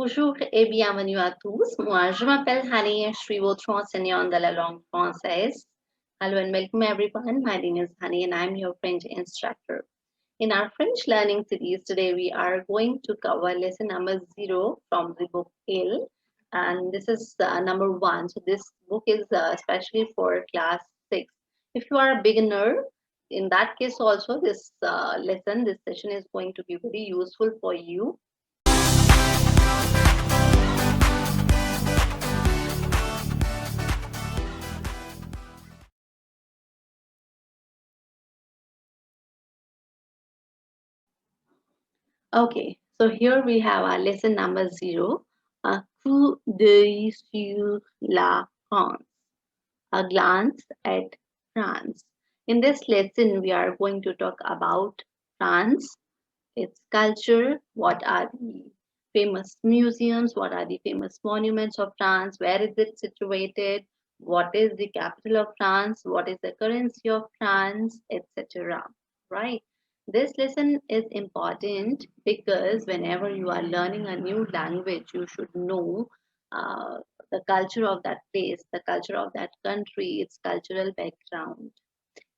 Bonjour et bienvenue à tous. Moi, je m'appelle Hani et je suis votre enseignante de la langue française. Hello and welcome everyone. My name is Hani and I'm your French instructor. In our French learning series today, we are going to cover lesson number 0 from the book AILES. And this is number 1. So this book is especially for class 6. If you are a beginner, in that case also this session is going to be very useful for you. Okay, so here we have our lesson number 0, un coup d'œil sur la France, a glance at France. In this lesson, we are going to talk about France, its culture, what are the famous museums, what are the famous monuments of France, where is it situated, what is the capital of France, what is the currency of France, etc. Right? This lesson is important because whenever you are learning a new language, you should know uh, the culture of that place, the culture of that country, its cultural background.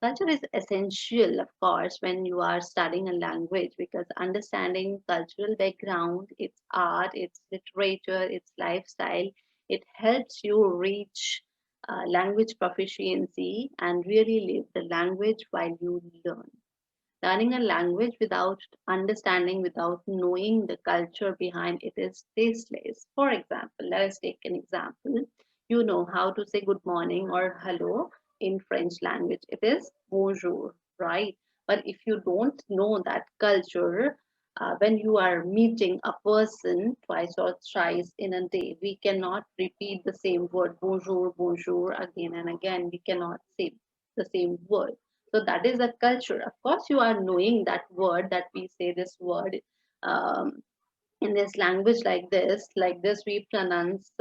Culture is essential, of course, when you are studying a language because understanding cultural background, its art, its literature, its lifestyle, it helps you reach language proficiency and really live the language while you learn. Learning a language without understanding, without knowing the culture behind it is tasteless. For example, let us take an example. You know how to say good morning or hello in French language. It is bonjour, right? But if you don't know that culture, when you are meeting a person twice or thrice in a day, we cannot repeat the same word bonjour, bonjour again and again. We cannot say the same word. So that is a culture. Of course, you are knowing that word that we say this word um, in this language like this we pronounce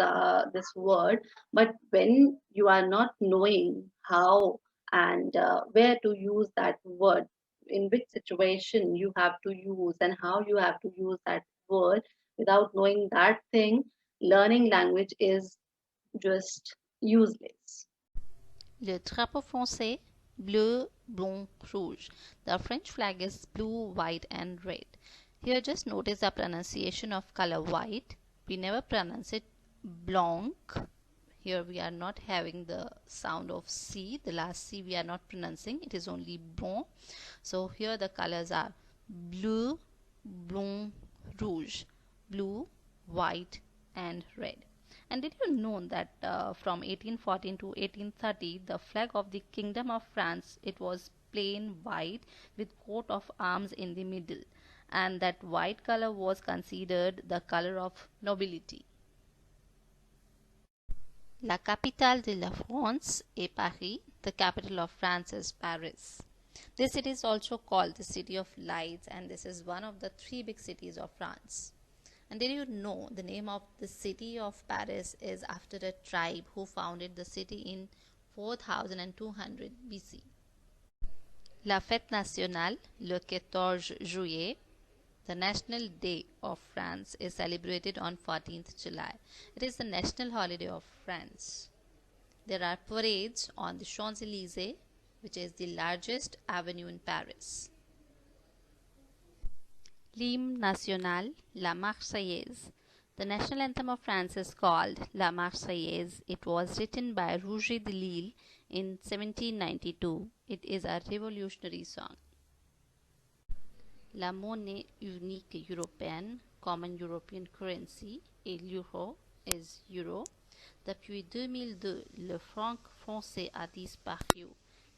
this word. But when you are not knowing how and where to use that word, in which situation you have to use and how you have to use that word, without knowing that thing, learning language is just useless. Le drapeau français, bleu, blanc, rouge. The French flag is blue, white and red. Here just notice the pronunciation of color white. We never pronounce it blanc. Here we are not having the sound of C. The last C we are not pronouncing. It is only blanc. So here the colors are bleu, blanc, rouge. Blue, white and red. And did you know that from 1814 to 1830, the flag of the Kingdom of France, it was plain white with coat of arms in the middle, and that white color was considered the color of nobility. La capitale de la France est Paris. The capital of France is Paris. This city is also called the City of Lights, and this is one of the three big cities of France. And did you know the name of the city of Paris is after a tribe who founded the city in 4200 BC? La fête nationale, le 14 juillet, the National Day of France, is celebrated on 14th July. It is the national holiday of France. There are parades on the Champs-Élysées, which is the largest avenue in Paris. L'hymne national, la Marseillaise. The national anthem of France is called La Marseillaise. It was written by Roger de Lille in 1792. It is a revolutionary song. La monnaie unique européenne, common European currency, et l'euro is euro. Depuis 2002, le franc français a disparu.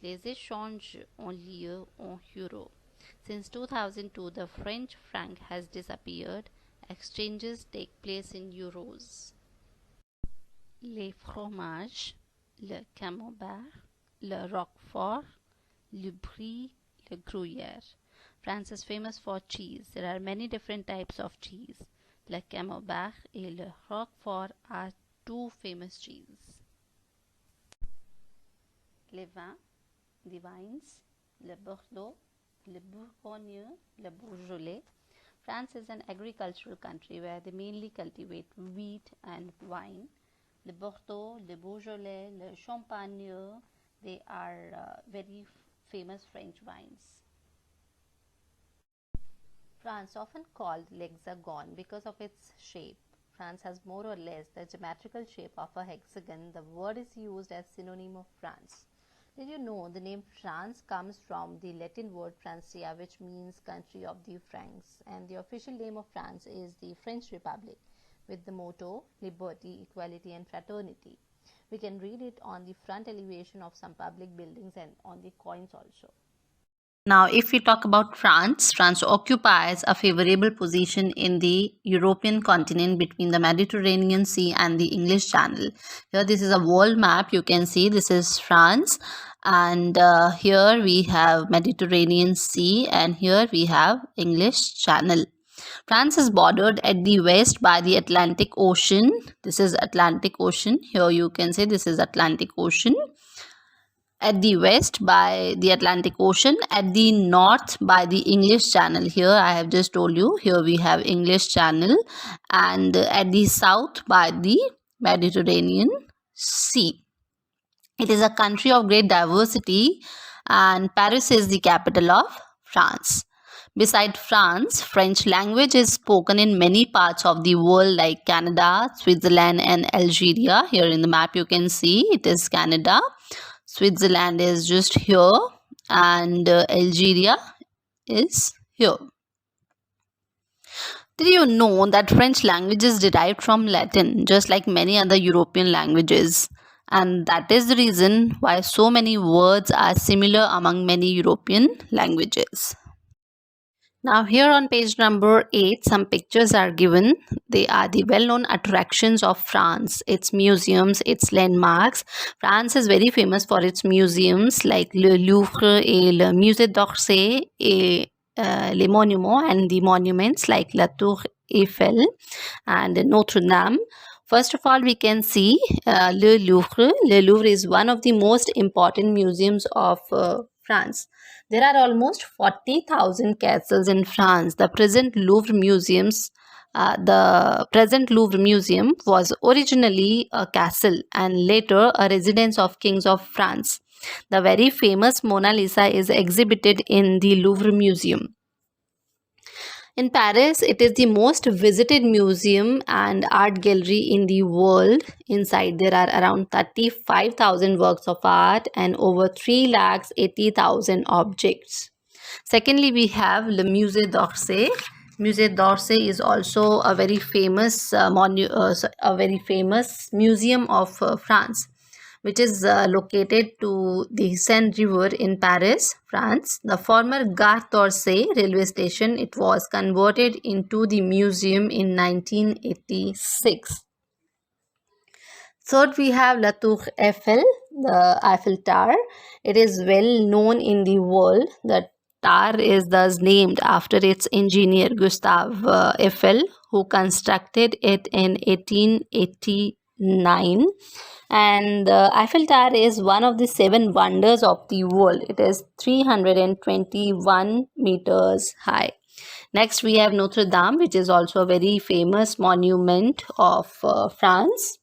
Les échanges ont lieu en euros. Since 2002, the French franc has disappeared. Exchanges take place in euros. Les fromages, le camembert, le roquefort, le brie, le gruyère. France is famous for cheese. There are many different types of cheese. Le camembert et le roquefort are two famous cheeses. Les vins, the wines, le Bordeaux, le Bourgogne, le Beaujolais. France is an agricultural country where they mainly cultivate wheat and wine. Le Bordeaux, le Beaujolais, le Champagne, they are very famous French wines. France, often called l'hexagone because of its shape. France has more or less the geometrical shape of a hexagon. The word is used as synonym of France. Did you know the name France comes from the Latin word Francia, which means country of the Franks, and the official name of France is the French Republic, with the motto liberty, equality and fraternity. We can read it on the front elevation of some public buildings and on the coins also. Now, if we talk about France, France occupies a favorable position in the European continent between the Mediterranean Sea and the English Channel. Here, this is a world map. You can see this is France, and here we have Mediterranean Sea, and here we have English Channel. France is bordered at the west by the Atlantic Ocean. This is Atlantic Ocean. Here you can say this is Atlantic Ocean. At the west by the Atlantic Ocean, at the north by the English Channel. Here I have just told you, here we have English Channel, and at the south by the Mediterranean Sea. It is a country of great diversity, and Paris is the capital of France. Beside France, French language is spoken in many parts of the world like Canada, Switzerland and Algeria. Here in the map you can see it is Canada. Switzerland is just here, and Algeria is here. Did you know that French language is derived from Latin, just like many other European languages? And that is the reason why so many words are similar among many European languages. Now here on page number 8, some pictures are given. They are the well-known attractions of France, its museums, its landmarks. France is very famous for its museums like le Louvre et le Musée d'Orsay et les monuments and the monuments like la Tour Eiffel and Notre Dame. First of all, we can see le Louvre. Le Louvre is one of the most important museums of France. There are almost 40,000 castles in France. The present Louvre Museum was originally a castle and later a residence of kings of France. The very famous Mona Lisa is exhibited in the Louvre Museum. In Paris, it is the most visited museum and art gallery in the world. Inside, there are around 35,000 works of art and over 380,000 objects. Secondly, we have le Musée d'Orsay. Musée d'Orsay is also a very famous museum of France, which is located to the Seine River in Paris, France. The former Gare d'Orsay railway station, it was converted into the museum in 1986. Third, we have La Tour Eiffel, the Eiffel Tower. It is well known in the world. The tower is thus named after its engineer Gustave Eiffel, who constructed it in 1889. And the Eiffel Tower is one of the 7 wonders of the world. It is 321 meters high. Next, we have Notre Dame, which is also a very famous monument of France.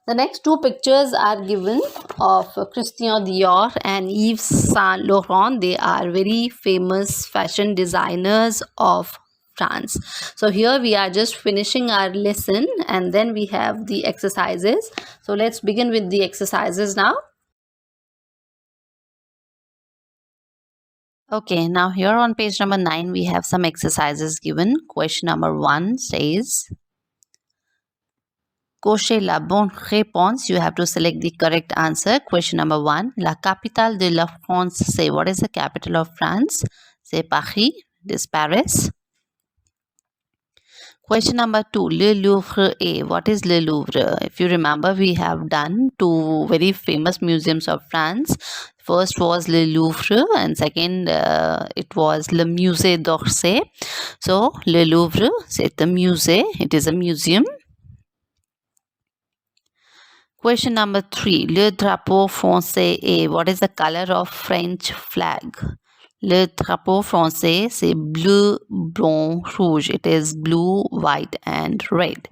The next 2 pictures are given of Christian Dior and Yves Saint Laurent. They are very famous fashion designers of France. So here we are just finishing our lesson and then we have the exercises. So let's begin with the exercises now. Okay, now here on page number 9 we have some exercises given. Question number 1 says, Cochez la bonne réponse. You have to select the correct answer. Question number 1. La capitale de la France, c'est what is the capital of France? C'est Paris. It is Paris. Question number 2. Le Louvre est. What is Le Louvre? If you remember, we have done 2 very famous museums of France. First was Le Louvre and second it was Le Musée d'Orsay. So Le Louvre, c'est the musée. It is a museum. Question number 3. Le drapeau français est. What is the color of French flag? Le drapeau français, c'est bleu, blanc, rouge. It is blue, white, and red.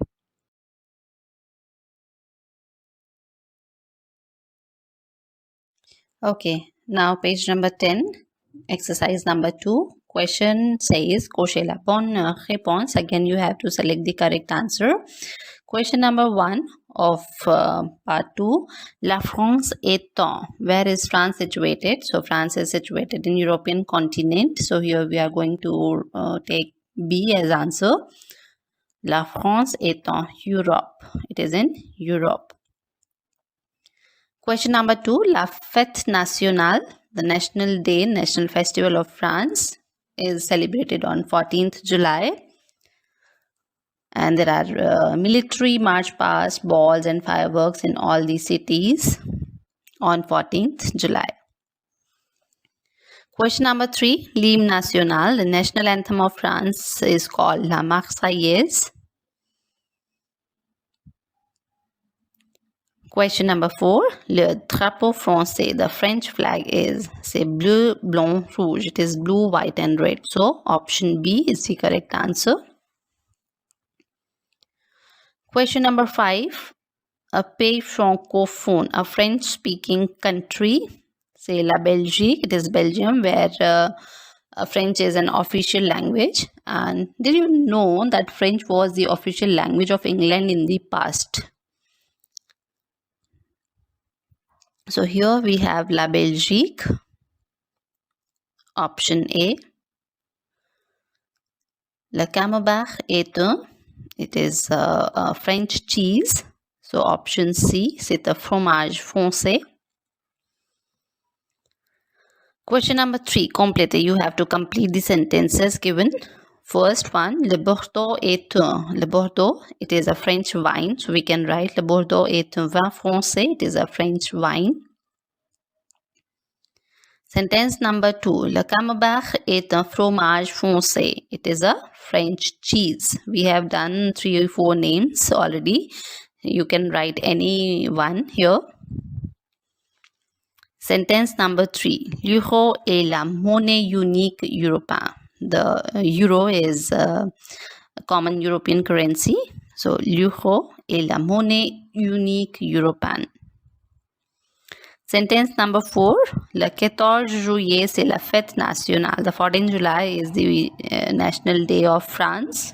Okay, now page number 10, exercise number 2. Question says, cochez la bonne réponse. Again, you have to select the correct answer. Question number 1 of part 2. La France est en. Where is France situated? So, France is situated in European continent. So, here we are going to take B as answer. La France est en Europe. It is in Europe. Question number 2. La Fête Nationale, the national day, national festival of France, is celebrated on 14th July. And there are military march past, balls and fireworks in all the cities on 14th July. Question number 3. L'hymne national, the national anthem of France, is called La Marseillaise. Question number 4. Le drapeau français, the French flag is, c'est bleu, blanc, rouge. It is blue, white and red. So, option B is the correct answer. Question number 5. A pays francophone, a French-speaking country, say La Belgique. It is Belgium, where French is an official language. And did you know that French was the official language of England in the past? So here we have La Belgique, option A. Le camembert est un, it is a French cheese. So option C, c'est un fromage français. Question number 3, complete. You have to complete the sentences given. First one, le Bordeaux est un. Le Bordeaux, it is a French wine. So we can write le Bordeaux est un vin français. It is a French wine. Sentence number 2, le camembert est un fromage français. It is a French cheese. We have done 3 or 4 names already. You can write any one here. Sentence number 3, l'euro est la monnaie unique européenne. The euro is a common European currency. So, l'euro est la monnaie unique européenne. Sentence number 4, le 14 juillet, c'est la fête nationale. The 14th July is the National Day of France.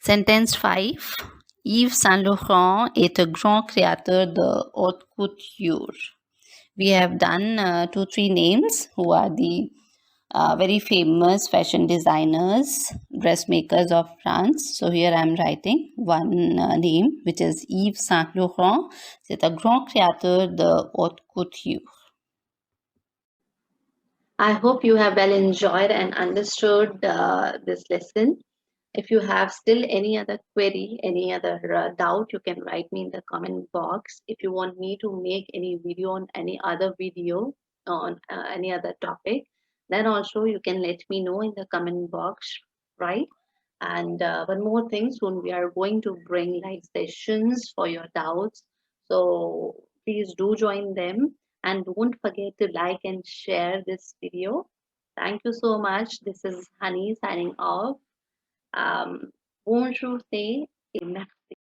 Sentence 5, Yves Saint Laurent est un grand créateur de haute couture. We have done 2-3 names who are the very famous fashion designers, dressmakers of France. So here I am writing one name, which is Yves Saint Laurent. C'est un grand créateur de haute couture. I hope you have well enjoyed and understood this lesson. If you have still any other query, any other doubt, you can write me in the comment box. If you want me to make any video on any other video on any other topic, then also you can let me know in the comment box, right? And one more thing, soon we are going to bring live sessions for your doubts. So please do join them and don't forget to like and share this video. Thank you so much. This is Honey signing off. Bonjour et merci.